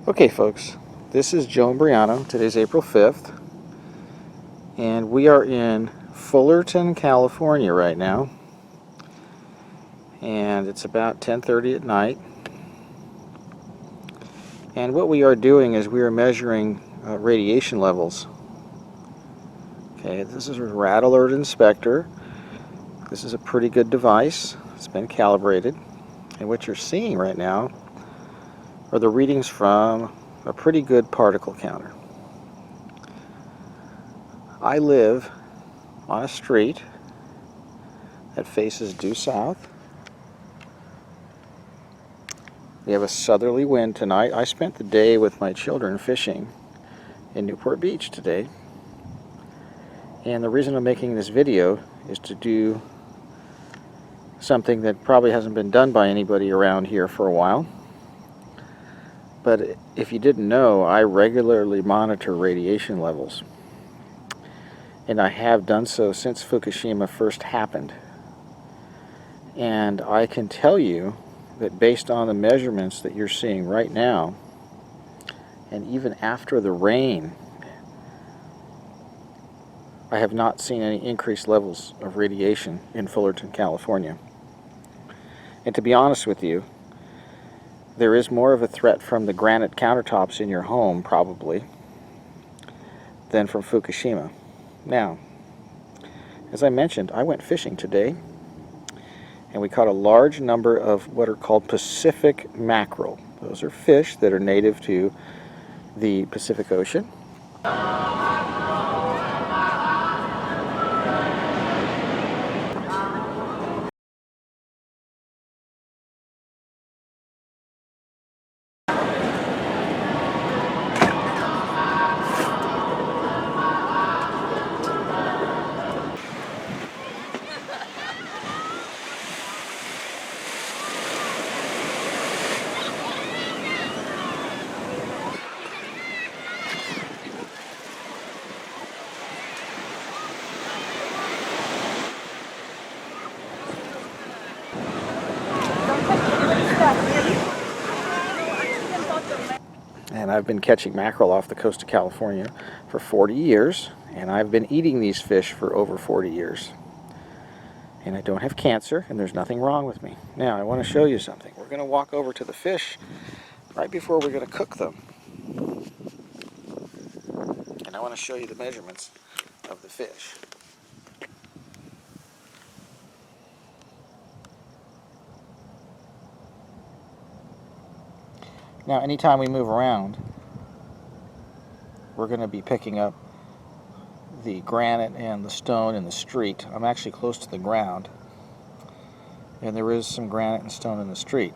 Okay folks, this is Joe Imbriano. Today's April 5th and we are in Fullerton, California right now, and it's about 10:30 at night, and what we are doing is we are measuring radiation levels. Okay, this is a Rad Alert Inspector. This is a pretty good device. It's been calibrated, and what you're seeing right now are the readings from a pretty good particle counter. I live on a street that faces due south. We have a southerly wind tonight. I spent the day with my children fishing in Newport Beach today, and the reason I'm making this video is to do something that probably hasn't been done by anybody around here for a while. But if you didn't know, I regularly monitor radiation levels, and I have done so since Fukushima first happened. And I can tell you that based on the measurements that you're seeing right now, and even after the rain, I have not seen any increased levels of radiation in Fullerton, California. And to be honest with you, there is more of a threat from the granite countertops in your home, probably, than from Fukushima. Now, as I mentioned, I went fishing today, and we caught a large number of what are called Pacific mackerel. Those are fish that are native to the Pacific Ocean. And I've been catching mackerel off the coast of California for 40 years, and I've been eating these fish for over 40 years. And I don't have cancer, and there's nothing wrong with me. Now, I want to show you something. We're going to walk over to the fish right before we're going to cook them. And I want to show you the measurements of the fish. Now, anytime we move around, we're going to be picking up the granite and the stone in the street. I'm actually close to the ground, and there is some granite and stone in the street.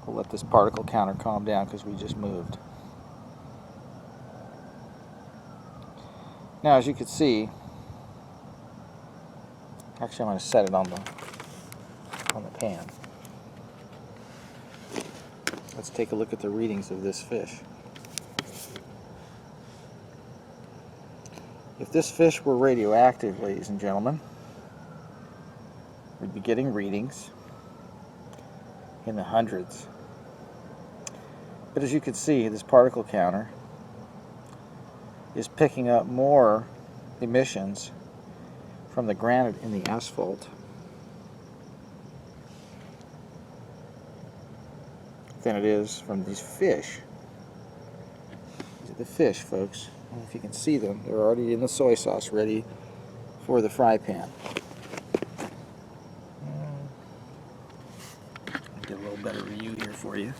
We'll let this particle counter calm down because we just moved. Now, as you can see, actually I'm going to set it on the pan. Let's take a look at the readings of this fish. If this fish were radioactive, ladies and gentlemen, we'd be getting readings in the hundreds. But as you can see, this particle counter is picking up more emissions from the granite in the asphalt than it is from these fish. These are the fish, folks. I don't know if you can see them. They're already in the soy sauce, ready for the fry pan. I'll get a little better view here for you.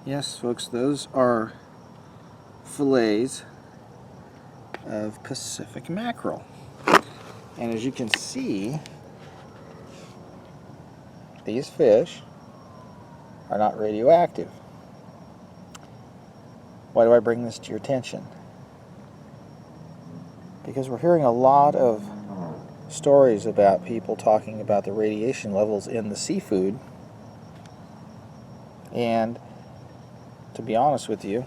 Yes, folks, those are fillets of Pacific mackerel. And as you can see, these fish are not radioactive. Why do I bring this to your attention? Because we're hearing a lot of stories about people talking about the radiation levels in the seafood, and to be honest with you,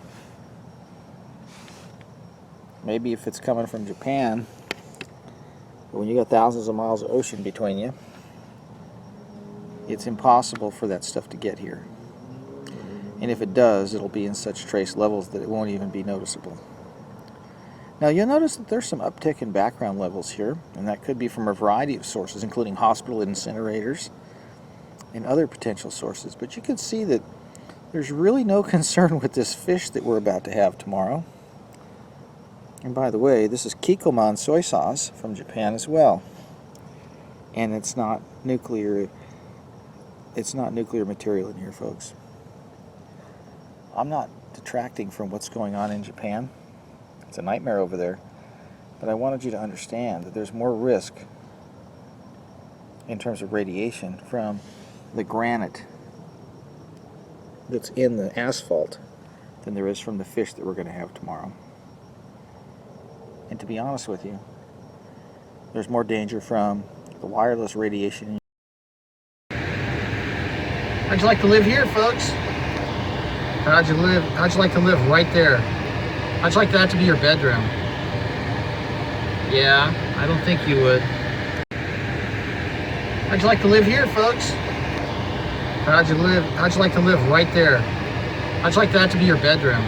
maybe if it's coming from Japan, but when you got thousands of miles of ocean between you, it's impossible for that stuff to get here. And if it does, it'll be in such trace levels that it won't even be noticeable. Now you'll notice that there's some uptick in background levels here, and that could be from a variety of sources, including hospital incinerators and other potential sources. But you can see that there's really no concern with this fish that we're about to have tomorrow. And by the way, this is Kikkoman soy sauce from Japan as well. And it's not nuclear material in here, folks. I'm not detracting from what's going on in Japan. It's a nightmare over there. But I wanted you to understand that there's more risk in terms of radiation from the granite that's in the asphalt than there is from the fish that we're going to have tomorrow. And to be honest with you, there's more danger from the wireless radiation. How'd you like to live here, folks? How'd you like to live right there? How'd you like that to be your bedroom? Yeah, I don't think you would. How'd you like to live here, folks? How'd you like to live right there? How'd you like that to be your bedroom?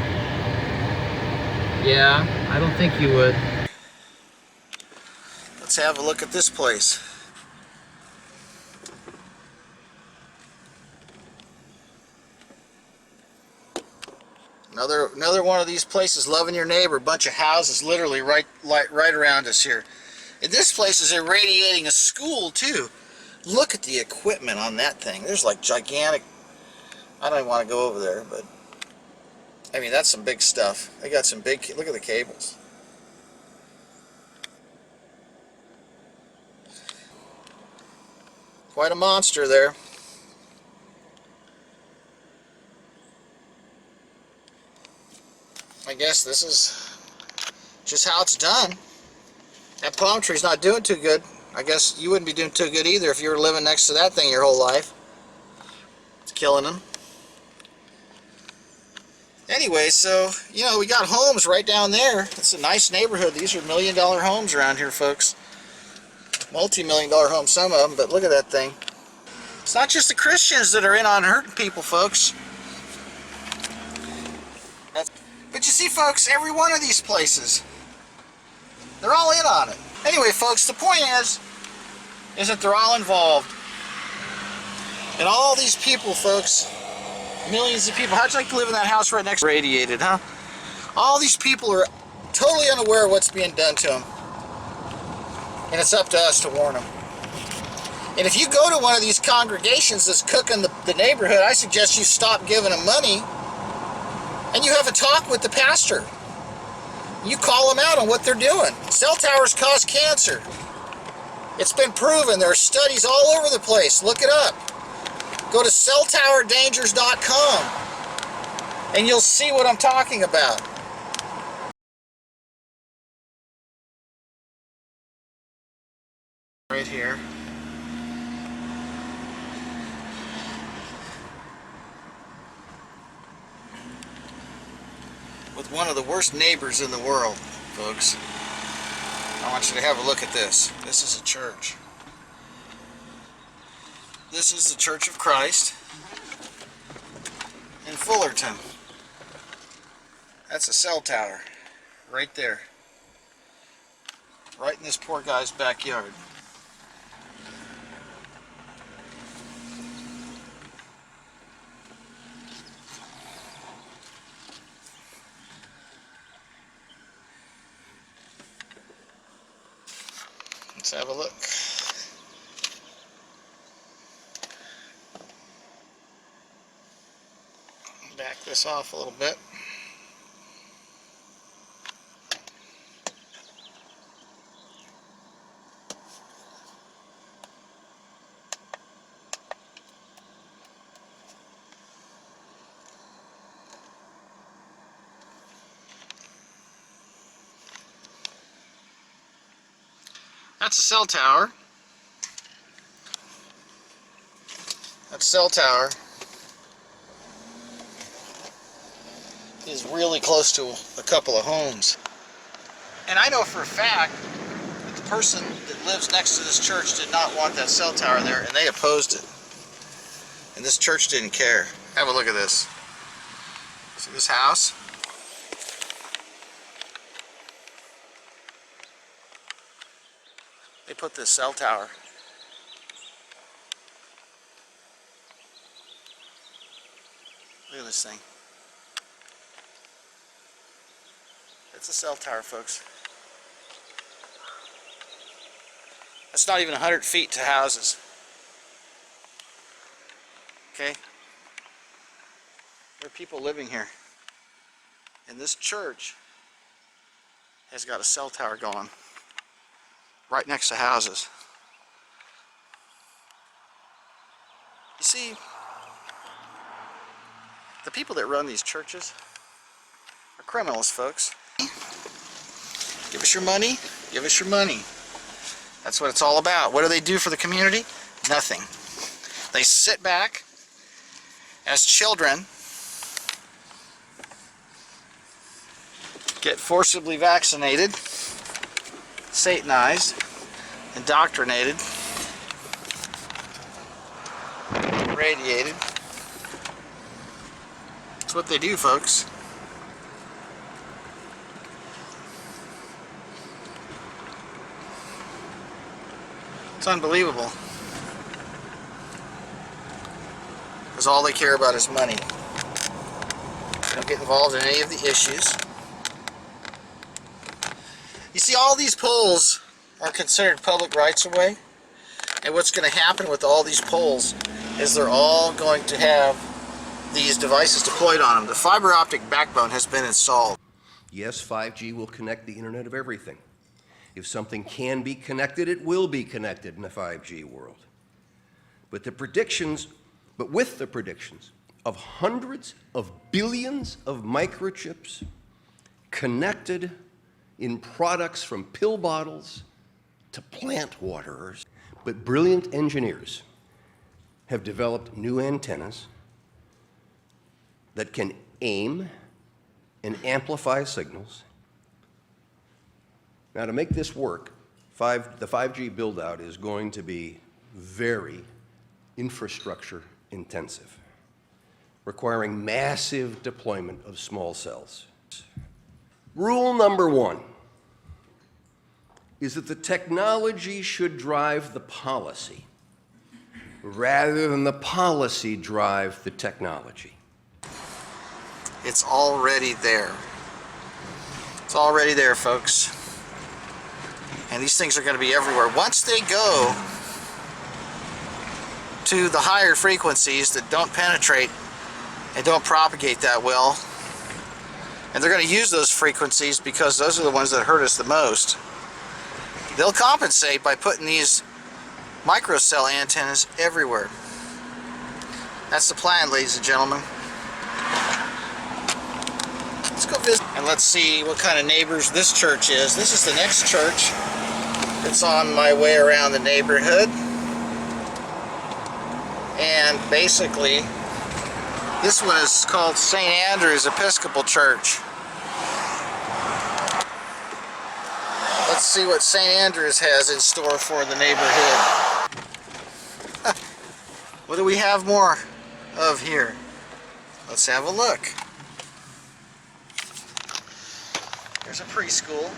Yeah, I don't think you would. Let's have a look at this place. Another one of these places, loving your neighbor. Bunch of houses literally right around us here. And this place is irradiating a school too. Look at the equipment on that thing. There's like gigantic. I don't even want to go over there, but I mean that's some big stuff. They got some big. Look at the cables. Quite a monster there. I guess this is just how it's done. That palm tree's not doing too good. I guess you wouldn't be doing too good either if you were living next to that thing your whole life. It's killing them. Anyway, so, you know, we got homes right down there. It's a nice neighborhood. These are million-dollar homes around here, folks. Multi-million-dollar homes, some of them, but look at that thing. It's not just the Christians that are in on hurting people, folks. But you see, folks, every one of these places, they're all in on it. Anyway, folks, the point is that they're all involved. And all these people, folks, millions of people, how'd you like to live in that house right next to radiated, huh? All these people are totally unaware of what's being done to them. And it's up to us to warn them. And if you go to one of these congregations that's cooking the neighborhood, I suggest you stop giving them money and you have a talk with the pastor. You call them out on what they're doing. Cell towers cause cancer. It's been proven. There are studies all over the place. Look it up. Go to celltowerdangers.com and you'll see what I'm talking about. Right here. With one of the worst neighbors in the world, folks. I want you to have a look at this. This is a church. This is the Church of Christ in Fullerton. That's a cell tower right there. Right in this poor guy's backyard. Let's have a look. Back this off a little bit. That's a cell tower. That cell tower is really close to a couple of homes. And I know for a fact that the person that lives next to this church did not want that cell tower there, and they opposed it. And this church didn't care. Have a look at this. See this house? They put this cell tower. Look at this thing. It's a cell tower, folks. That's not even 100 feet to houses. Okay? There are people living here. And this church has got a cell tower going right next to houses. You see, the people that run these churches are criminals, folks. Give us your money, give us your money. That's what it's all about. What do they do for the community? Nothing. They sit back as children, get forcibly vaccinated, satanized, indoctrinated, irradiated. That's what they do, folks. It's unbelievable. Because all they care about is money. They don't get involved in any of the issues. You see, all these poles are considered public rights-of-way. And what's going to happen with all these poles is they're all going to have these devices deployed on them. The fiber optic backbone has been installed. Yes, 5G will connect the Internet of everything. If something can be connected, it will be connected in a 5G world. But with the predictions of hundreds of billions of microchips connected in products from pill bottles to plant waterers, but brilliant engineers have developed new antennas that can aim and amplify signals. Now, to make this work, the 5G build-out is going to be very infrastructure intensive, requiring massive deployment of small cells. Rule number one is that the technology should drive the policy rather than the policy drive the technology. It's already there. It's already there, folks. And these things are going to be everywhere. Once they go to the higher frequencies that don't penetrate and don't propagate that well, and they're going to use those frequencies because those are the ones that hurt us the most, they'll compensate by putting these microcell antennas everywhere. That's the plan, ladies and gentlemen. Let's go visit and let's see what kind of neighbors this church is. This is the next church. It's on my way around the neighborhood. And basically, this one is called St. Andrew's Episcopal Church. Let's see what St. Andrew's has in store for the neighborhood. What do we have more of here? Let's have a look. There's a preschool.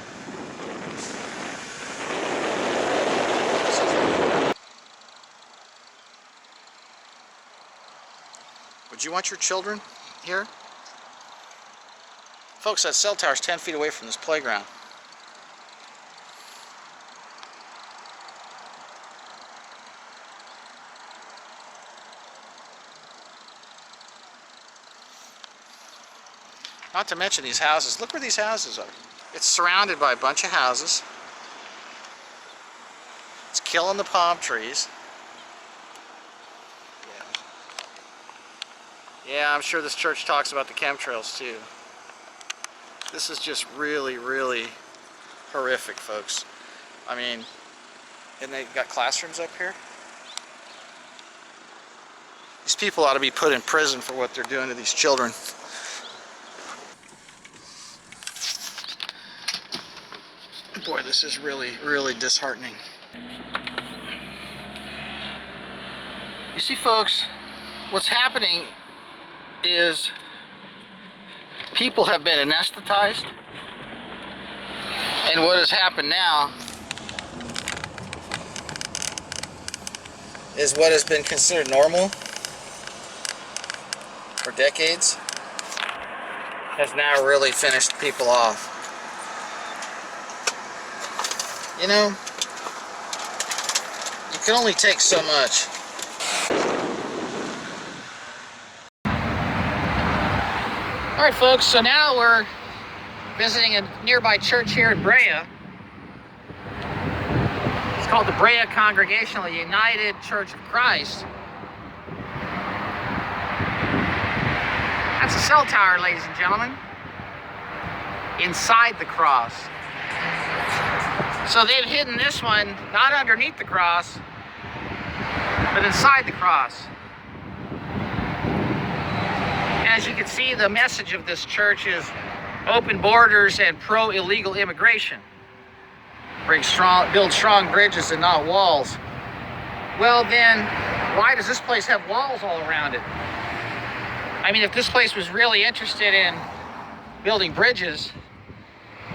Would you want your children here? Folks, that cell tower is 10 feet away from this playground. Not to mention these houses. Look where these houses are. It's surrounded by a bunch of houses. It's killing the palm trees. Yeah, I'm sure this church talks about the chemtrails too. This is just really, really horrific, folks. I mean, and they've got classrooms up here. These people ought to be put in prison for what they're doing to these children. Boy, this is really, really disheartening. You see, folks, what's happening is people have been anesthetized, and what has happened now is what has been considered normal for decades has now really finished people off. You know, you can only take so much. Alright folks, so now we're visiting a nearby church here in Brea. It's called the Brea Congregational United Church of Christ. That's a cell tower, ladies and gentlemen, inside the cross. So they've hidden this one, not underneath the cross, but inside the cross. As you can see, the message of this church is open borders and pro-illegal immigration. Build strong bridges and not walls. Well then, why does this place have walls all around it? I mean, if this place was really interested in building bridges,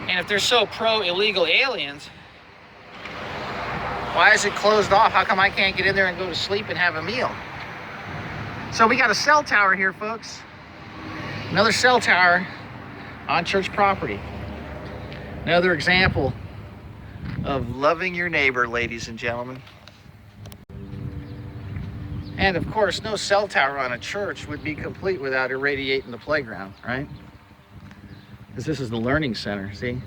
and if they're so pro-illegal aliens, why is it closed off? How come I can't get in there and go to sleep and have a meal? So we got a cell tower here, folks. Another cell tower on church property. Another example of loving your neighbor, ladies and gentlemen. And of course, no cell tower on a church would be complete without irradiating the playground, right? Because this is the learning center, see?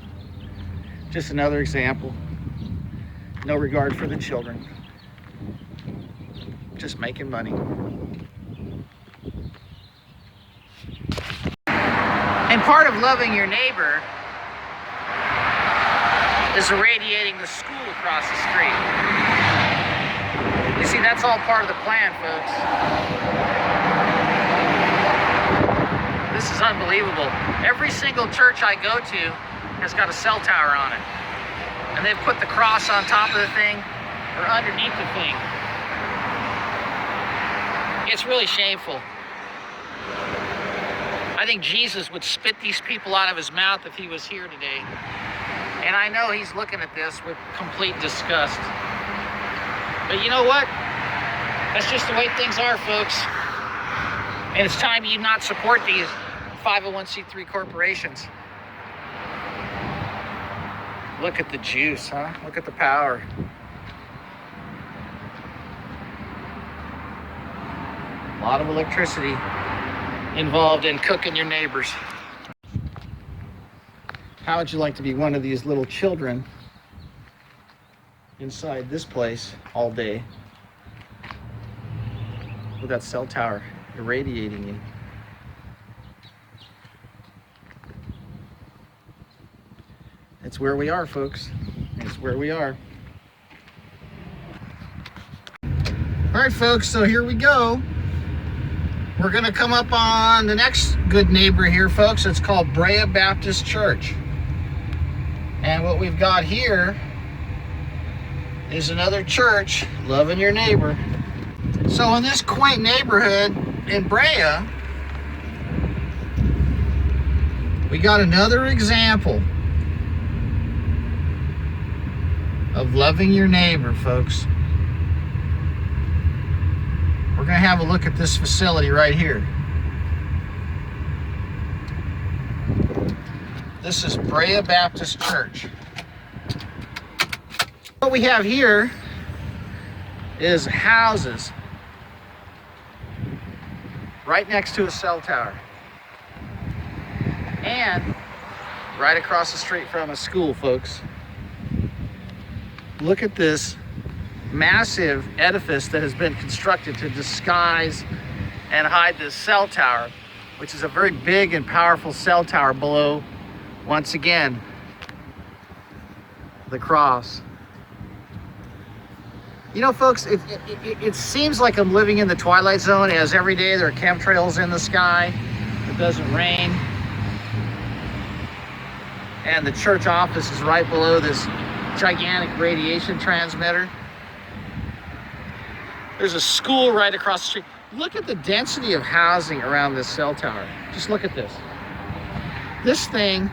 Just another example. No regard for the children. Just making money. And part of loving your neighbor is irradiating the school across the street. You see, that's all part of the plan, folks. This is unbelievable. Every single church I go to has got a cell tower on it. And they've put the cross on top of the thing or underneath the thing. It's really shameful. I think Jesus would spit these people out of his mouth if he was here today. And I know he's looking at this with complete disgust. But you know what? That's just the way things are, folks. And it's time you not support these 501c3 corporations. Look at the juice, huh? Look at the power. A lot of electricity involved in cooking your neighbors. How would you like to be one of these little children inside this place all day with that cell tower irradiating you? It's where we are, folks. It's where we are. All right, folks, so here we go. We're going to come up on the next good neighbor here, folks. It's called Brea Baptist Church. And what we've got here is another church loving your neighbor. So in this quaint neighborhood in Brea, we got another example of loving your neighbor, folks. We're going to have a look at this facility right here. This is Brea Baptist Church. What we have here is houses right next to a cell tower. And right across the street from a school, folks. Look at this massive edifice that has been constructed to disguise and hide this cell tower, which is a very big and powerful cell tower below, once again, the cross. You know, folks, it seems like I'm living in the Twilight Zone, as every day there are chemtrails in the sky. It doesn't rain. And the church office is right below this gigantic radiation transmitter. There's a school right across the street. Look at the density of housing around this cell tower. Just look at this. This thing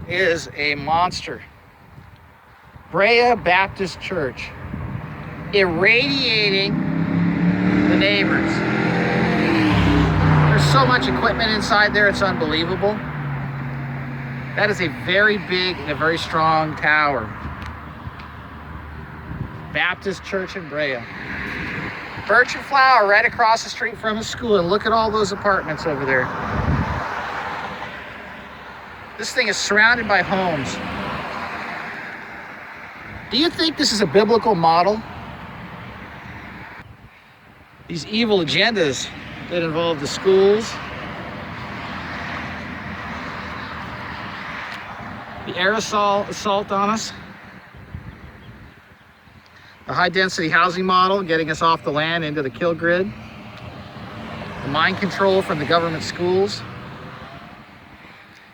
is a monster. Brea Baptist Church, irradiating the neighbors. There's so much equipment inside there, it's unbelievable. That is a very big and a very strong tower. Baptist Church in Brea. Birch and Flower right across the street from the school, and look at all those apartments over there. This thing is surrounded by homes. Do you think this is a biblical model? These evil agendas that involve the schools, the aerosol assault on us, the high-density housing model getting us off the land into the kill grid, the mind control from the government schools,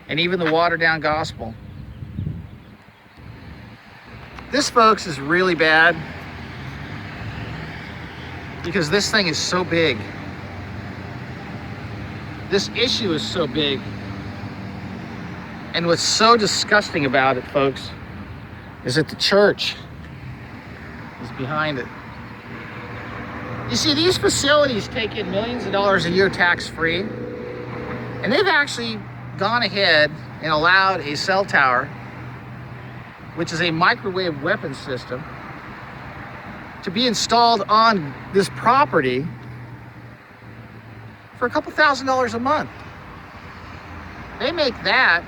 and even the watered-down gospel. This, folks, is really bad because this thing is so big. This issue is so big. And what's so disgusting about it, folks, is that the church is behind it. You see, these facilities take in millions of dollars a year tax-free, and they've actually gone ahead and allowed a cell tower, which is a microwave weapon system, to be installed on this property for a couple $1,000s a month. They make that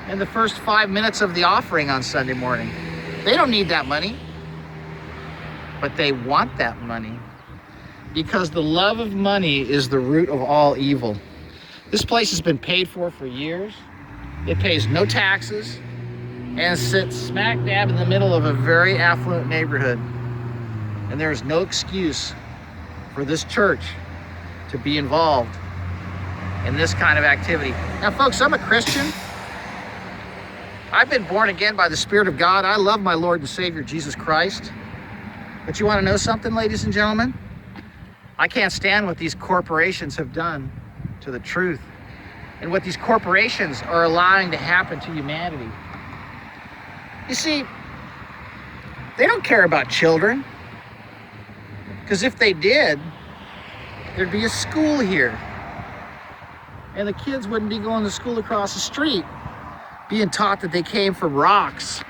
in the first 5 minutes of the offering on Sunday morning. They don't need that money, but they want that money because the love of money is the root of all evil. This place has been paid for years. It pays no taxes and sits smack dab in the middle of a very affluent neighborhood. And there is no excuse for this church to be involved in this kind of activity. Now, folks, I'm a Christian. I've been born again by the Spirit of God. I love my Lord and Savior, Jesus Christ. But you want to know something, ladies and gentlemen? I can't stand what these corporations have done to the truth and what these corporations are allowing to happen to humanity. You see, they don't care about children, because if they did, there'd be a school here. And the kids wouldn't be going to school across the street being taught that they came from rocks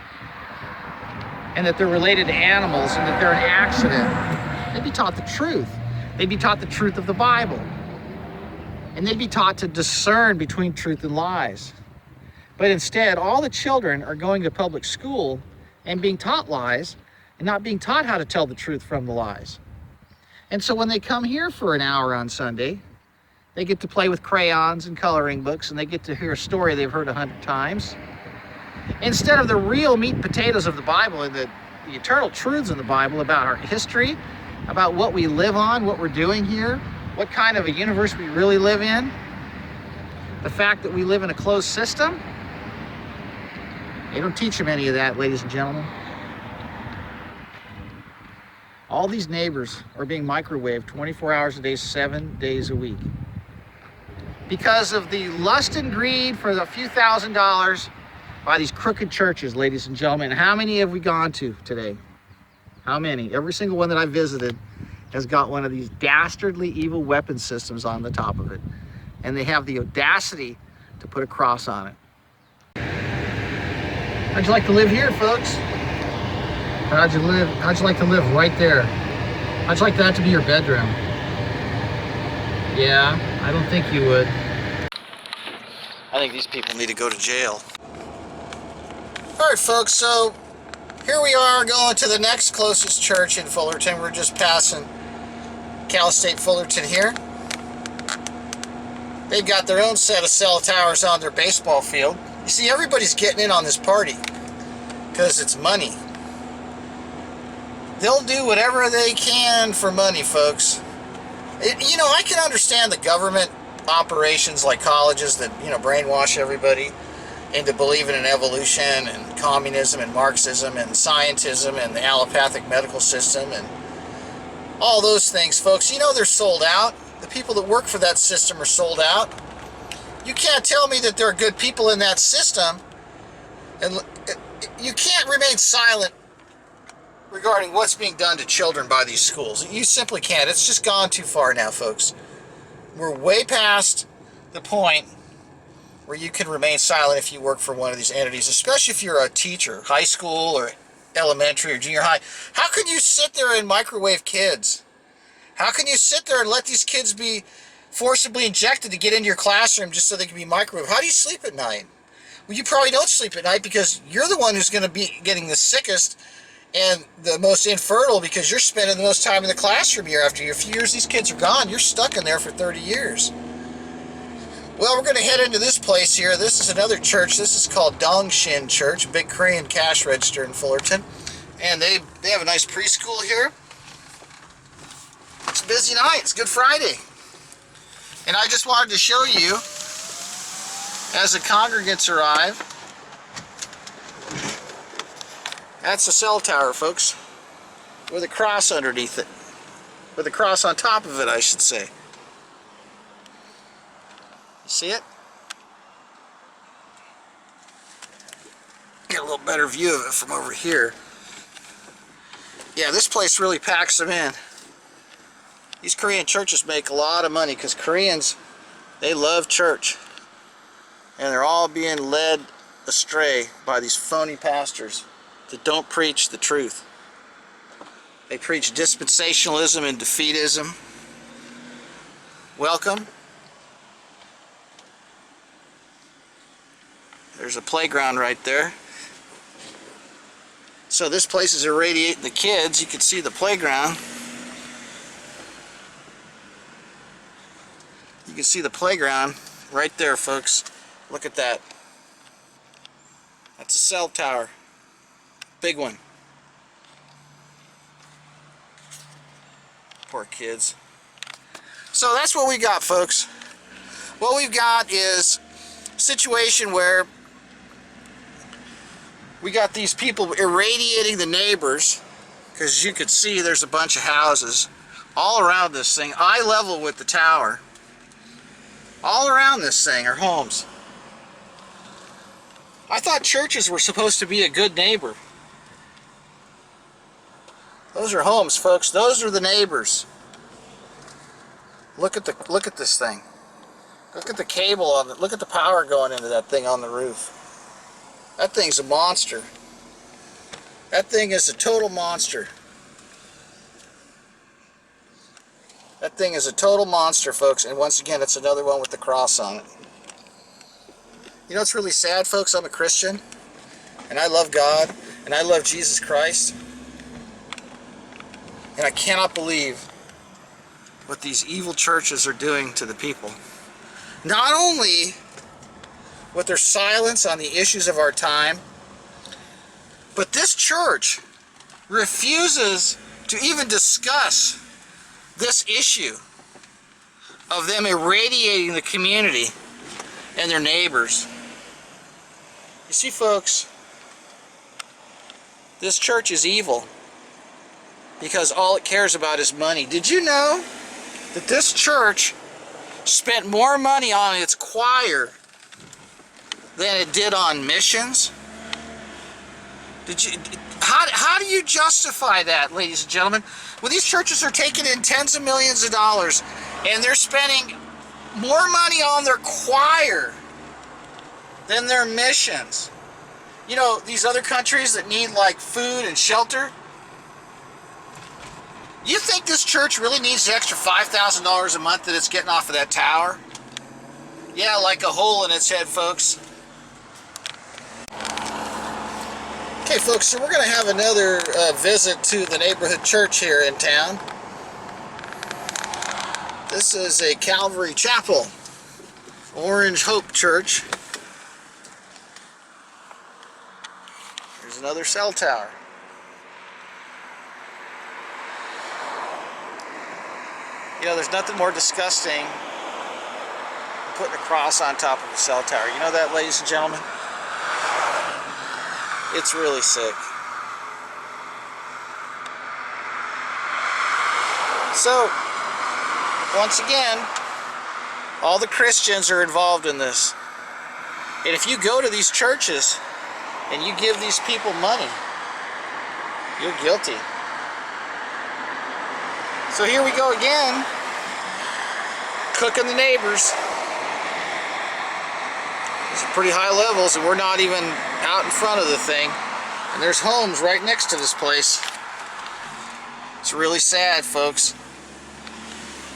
and that they're related to animals and that they're an accident. They'd be taught the truth. They'd be taught the truth of the Bible. And they'd be taught to discern between truth and lies. But instead, all the children are going to public school and being taught lies and not being taught how to tell the truth from the lies. And so when they come here for an hour on Sunday, they get to play with crayons and coloring books, and they get to hear a story they've heard 100 times. Instead of the real meat and potatoes of the Bible and the eternal truths in the Bible about our history, about what we live on, what we're doing here, what kind of a universe we really live in, the fact that we live in a closed system, they don't teach them any of that, ladies and gentlemen. All these neighbors are being microwaved 24 hours a day, 7 days a week. Because of the lust and greed for the few $1,000s by these crooked churches, ladies and gentlemen. How many have we gone to today? How many? Every single one that I visited has got one of these dastardly evil weapon systems on the top of it. And they have the audacity to put a cross on it. How'd you like to live here, folks? How'd you like to live right there? How'd you like that to be your bedroom? Yeah, I don't think you would. I think these people need to go to jail. All right, folks, so here we are going to the next closest church in Fullerton. We're just passing Cal State Fullerton here. They've got their own set of cell towers on their baseball field. You see, everybody's getting in on this party because it's money. They'll do whatever they can for money, folks. You know, I can understand the government operations like colleges that, you know, brainwash everybody into believing in evolution and communism and Marxism and scientism and the allopathic medical system and all those things, folks. You know they're sold out. The people that work for that system are sold out. You can't tell me that there are good people in that system, and you can't remain silent regarding what's being done to children by these schools. You simply can't. It's just gone too far now, folks. We're way past the point where you can remain silent if you work for one of these entities, especially if you're a teacher, high school or elementary or junior high. How can you sit there and microwave kids? How can you sit there and let these kids be forcibly injected to get into your classroom just so they can be microwaved? How do you sleep at night? Well, you probably don't sleep at night because you're the one who's going to be getting the sickest and the most infertile because you're spending the most time in the classroom year after year. A few years these kids are gone, you're stuck in there for 30 years. Well, we're going to head into this place here. This is another church. This is called Dongshin Church, a big Korean cash register in Fullerton. And they have a nice preschool here. It's a busy night. It's Good Friday. And I just wanted to show you, as the congregants arrive, that's the cell tower, folks, with a cross underneath it. With a cross on top of it, I should say. You see it? Get a little better view of it from over here. Yeah, this place really packs them in. These Korean churches make a lot of money because Koreans, they love church. And they're all being led astray by these phony pastors that don't preach the truth. They preach dispensationalism and defeatism. Welcome. There's a playground right there. So this place is irradiating the kids. You can see the playground. You can see the playground right there, folks. Look at that. That's a cell tower. Big one. Poor kids. So that's what we got, folks. What we've got is a situation where we got these people irradiating the neighbors, because you could see there's a bunch of houses all around this thing, eye level with the tower. All around this thing are homes. I thought churches were supposed to be a good neighbor. Those are homes, folks. Those are the neighbors. Look at this thing. Look at the cable on it. Look at the power going into that thing on the roof. That thing's a monster. That thing is a total monster. That thing is a total monster, folks. And once again, it's another one with the cross on it. You know what's really sad, folks? I'm a Christian. And I love God. And I love Jesus Christ. And I cannot believe what these evil churches are doing to the people. Not only with their silence on the issues of our time, but this church refuses to even discuss this issue of them irradiating the community and their neighbors. You see, folks, this church is evil because all it cares about is money. Did you know that this church spent more money on its choir than it did on missions? How do you justify that, ladies and gentlemen? Well, these churches are taking in tens of millions of dollars and they're spending more money on their choir than their missions. You know, these other countries that need like food and shelter, you think this church really needs the extra $5,000 a month that it's getting off of that tower? Yeah, like a hole in its head, folks. Okay, folks, so we're going to have another visit to the neighborhood church here in town. This is a Calvary Chapel, Orange Hope Church. There's another cell tower. You know, there's nothing more disgusting than putting a cross on top of a cell tower. You know that, ladies and gentlemen? It's really sick. So, once again, all the Christians are involved in this. And if you go to these churches and you give these people money, you're guilty. So here we go again, cooking the neighbors. These are pretty high levels, and we're not even out in front of the thing. And there's homes right next to this place. It's really sad, folks.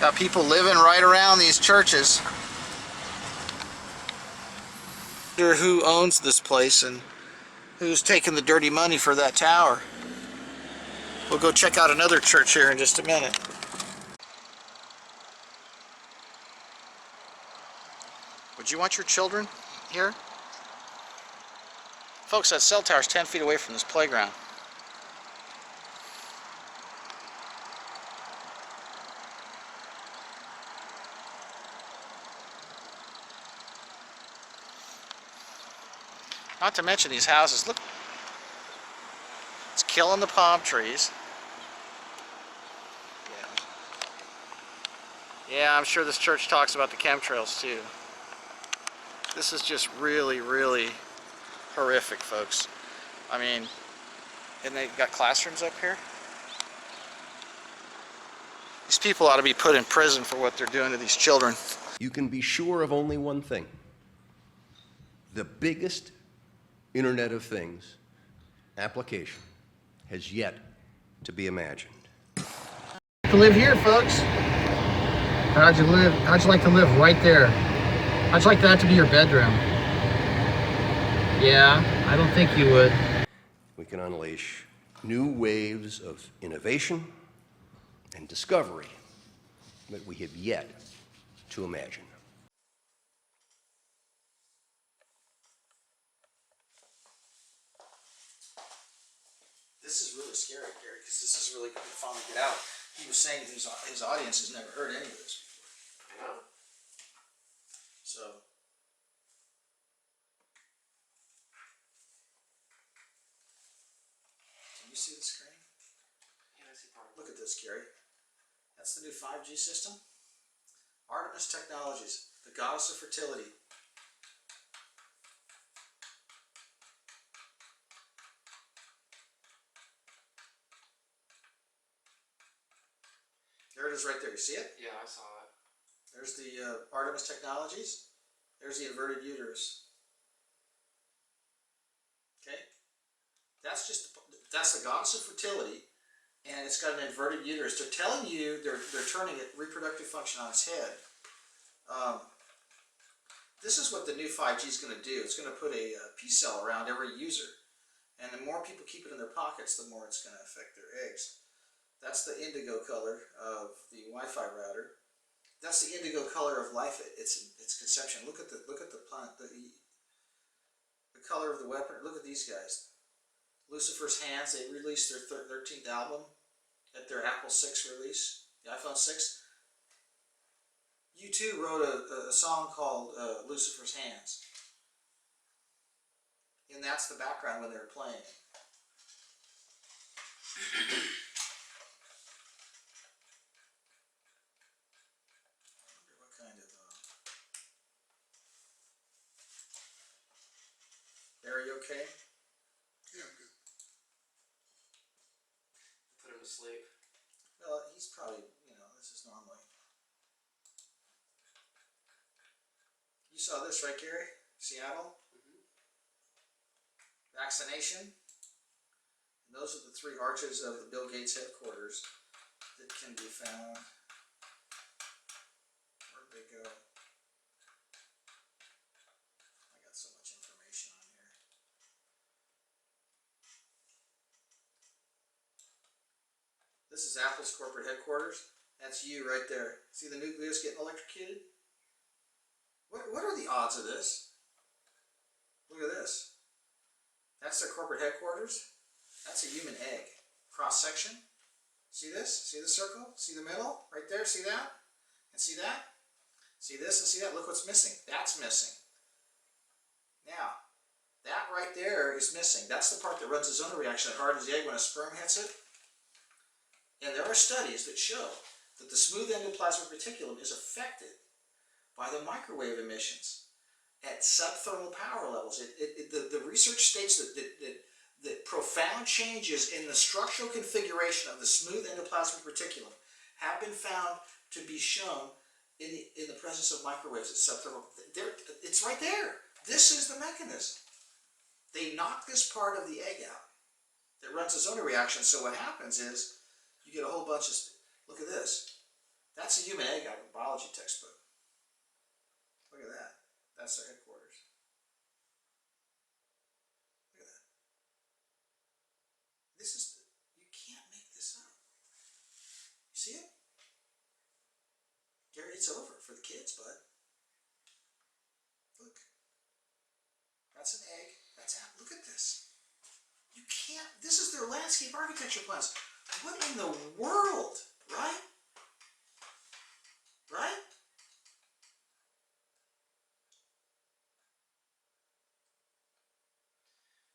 Got people living right around these churches. Who owns this place and who's taking the dirty money for that tower. We'll go check out another church here in just a minute. Would you want your children here? Folks, that cell tower is 10 feet away from this playground. Not to mention these houses. Look, it's killing the palm trees. Yeah, I'm sure this church talks about the chemtrails too. This is just really, really horrific, folks. I mean, and they've got classrooms up here. These people ought to be put in prison for what they're doing to these children. You can be sure of only one thing. The biggest Internet of Things application has yet to be imagined. To live here, folks. How'd you live? How'd you like to live right there? How'd you like that to be your bedroom? Yeah, I don't think you would. We can unleash new waves of innovation and discovery that we have yet to imagine. This is really scary, Gary, because this is really going to finally get out. He was saying his audience has never heard any of this before. I know. So. Can you see the screen? Yeah, I see part of it. Look at this, Gary. That's the new 5G system. Artemis Technologies, the goddess of fertility. There it is right there. You see it? Yeah, I saw it. There's the Artemis Technologies. There's the inverted uterus. Okay? That's the goddess of fertility, and it's got an inverted uterus. They're telling you, they're turning it reproductive function on its head. This is what the new 5G is going to do. It's going to put a P-cell around every user. And the more people keep it in their pockets, the more it's going to affect their eggs. That's the indigo color of the Wi-Fi router. That's the indigo color of life. Its conception. Look at the plant. The color of the weapon. Look at these guys. Lucifer's Hands. They released their 13th album at their Apple 6 release, the iPhone 6. U2 wrote a song called Lucifer's Hands, and that's the background when they were playing it. Are you okay? Yeah, I'm good. Put him to sleep. Well, he's probably, this is normally. You saw this, right, Gary? Seattle? Mm-hmm. Vaccination. And those are the 3 arches of the Bill Gates headquarters that can be found. Where'd they go? This is Apple's corporate headquarters. That's you right there. See the nucleus getting electrocuted? What are the odds of this? Look at this. That's their corporate headquarters. That's a human egg. Cross section. See this? See the circle? See the middle? Right there? See that? And see that? See this and see that? Look what's missing. That's missing. Now, That right there is missing. That's the part that runs the zona reaction that hardens the egg when a sperm hits it. And there are studies that show that the smooth endoplasmic reticulum is affected by the microwave emissions at subthermal power levels. The research states that profound changes in the structural configuration of the smooth endoplasmic reticulum have been found to be shown in the presence of microwaves at subthermal. It's right there. This is the mechanism. They knock this part of the egg out that runs a zona reaction. So what happens is you get a whole bunch of, look at this. That's a human egg out of a biology textbook. Look at that. That's their headquarters. Look at that. This is, you can't make this up. You see it? Gary, it's over for the kids, bud. Look. That's an egg. That's apple. Look at this. You can't, this is their landscape architecture plans. What in the world, right? Right?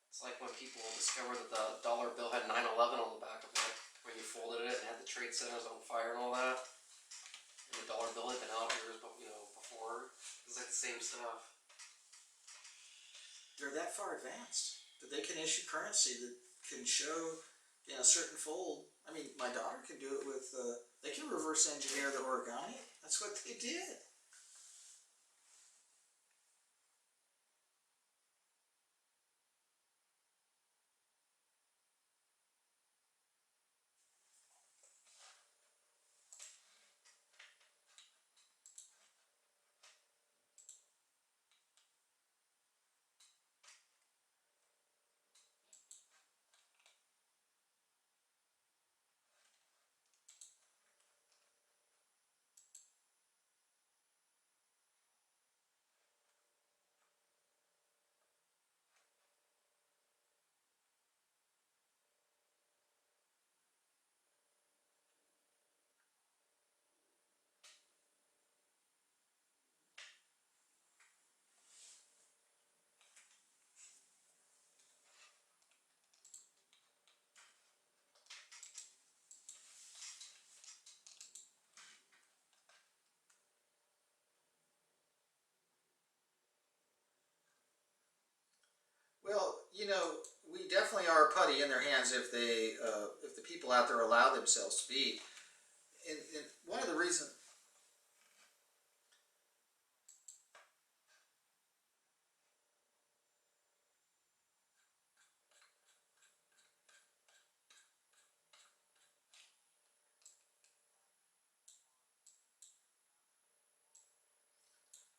It's like when people discovered that the dollar bill had 9/11 on the back of it, when you folded it and had the trade centers on fire and all that. And the dollar bill had been out years, before. It's like the same stuff. They're that far advanced that they can issue currency that can show in a certain fold. I mean, my daughter can do it with, they can reverse engineer the origami. That's what they did. Well, you know, we definitely are putty in their hands if they, if the people out there allow themselves to be. And one of the reasons.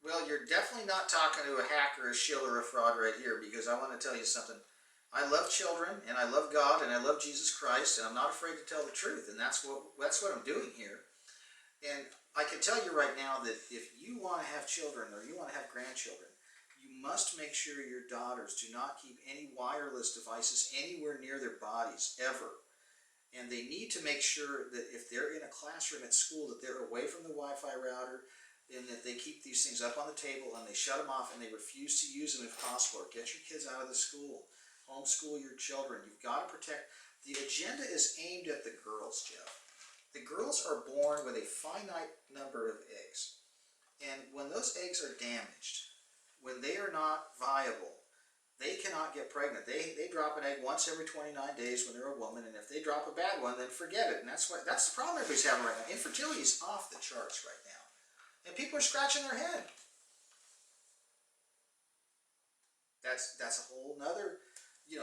Well, you're definitely not talking to a hacker, a shill, or a fraud right here, because I want to tell you something. I love children, and I love God, and I love Jesus Christ, and I'm not afraid to tell the truth, and that's what I'm doing here. And I can tell you right now that if you want to have children or you want to have grandchildren, you must make sure your daughters do not keep any wireless devices anywhere near their bodies, ever. And they need to make sure that if they're in a classroom at school, that they're away from the Wi-Fi router, and that they keep these things up on the table and they shut them off and they refuse to use them if possible, or get your kids out of the school. Homeschool your children. You've got to protect. The agenda is aimed at the girls, Jeff. The girls are born with a finite number of eggs. And when those eggs are damaged, when they are not viable, they cannot get pregnant. They drop an egg once every 29 days when they're a woman, and if they drop a bad one, then forget it. And that's the problem everybody's having right now. Infertility is off the charts right now. And people are scratching their head. That's a whole nother,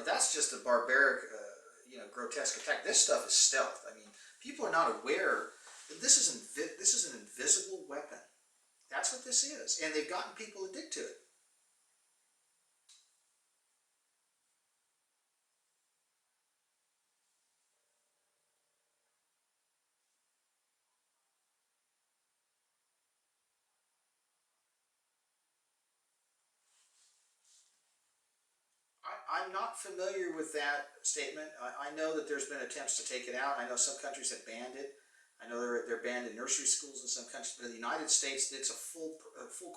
that's just a barbaric, grotesque attack. This stuff is stealth. I mean, people are not aware that this is an invisible weapon. That's what this is. And they've gotten people addicted to it. I'm not familiar with that statement. I know that there's been attempts to take it out. I know some countries have banned it. I know they're banned in nursery schools in some countries, but in the United States, it's a full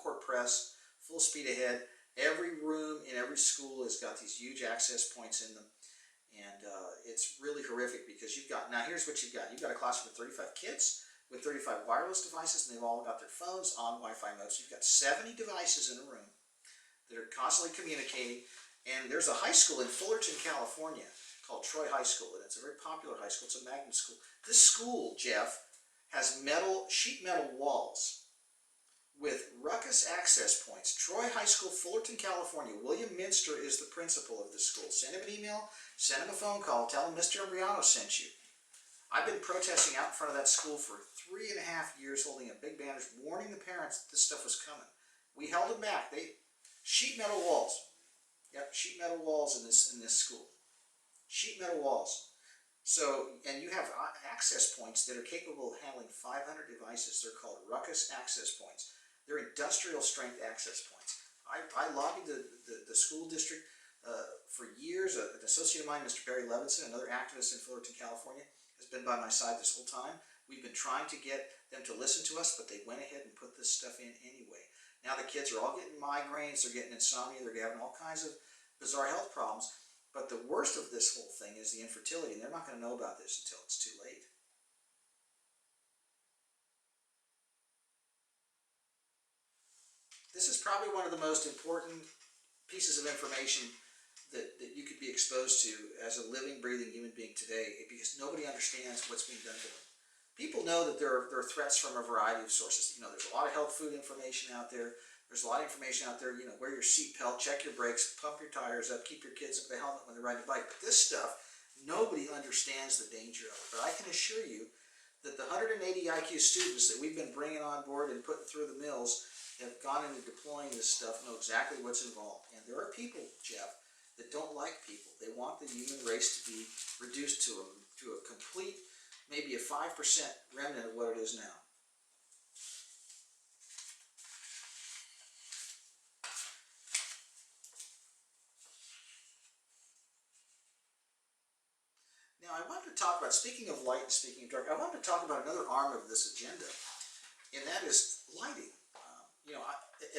court press, full speed ahead. Every room in every school has got these huge access points in them. And it's really horrific because now here's what you've got. You've got a classroom with 35 kids with 35 wireless devices, and they've all got their phones on Wi-Fi mode. So you've got 70 devices in a room that are constantly communicating. And there's a high school in Fullerton, California called Troy High School, and it's a very popular high school. It's a magnet school. This school, Jeff, has sheet metal walls with ruckus access points. Troy High School, Fullerton, California. William Minster is the principal of this school. Send him an email, send him a phone call, tell him Mr. Imbriano sent you. I've been protesting out in front of that school for 3.5 years, holding a big banner warning the parents that this stuff was coming. We held them back. Sheet metal walls. Yep, sheet metal walls in this school. Sheet metal walls. So, and you have access points that are capable of handling 500 devices. They're called ruckus access points. They're industrial strength access points. I lobbied the school district for years. An associate of mine, Mr. Barry Levinson, another activist in Fullerton, California, has been by my side this whole time. We've been trying to get them to listen to us, but they went ahead and put this stuff in anyway. Now the kids are all getting migraines, they're getting insomnia, they're having all kinds of bizarre health problems. But the worst of this whole thing is the infertility, and they're not going to know about this until it's too late. This is probably one of the most important pieces of information that you could be exposed to as a living, breathing human being today, because nobody understands what's being done to them. People know that there are threats from a variety of sources. There's a lot of health food information out there. There's a lot of information out there, wear your seatbelt, check your brakes, pump your tires up, keep your kids with a helmet when they're riding a bike. But this stuff, nobody understands the danger of it. But I can assure you that the 180 IQ students that we've been bringing on board and putting through the mills have gone into deploying this stuff, know exactly what's involved. And there are people, Jeff, that don't like people. They want the human race to be reduced to a complete, maybe a 5% remnant of what it is now. Now, I wanted to talk about, speaking of light and speaking of dark, I wanted to talk about another arm of this agenda, and that is lighting.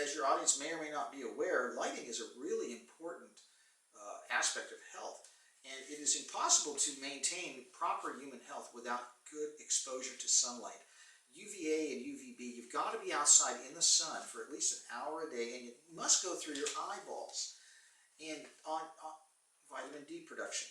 As your audience may or may not be aware, lighting is a really important aspect of health, and it is impossible to maintain proper human health without good exposure to sunlight. UVA and UVB, you've got to be outside in the sun for at least an hour a day, and you must go through your eyeballs. And on vitamin D production.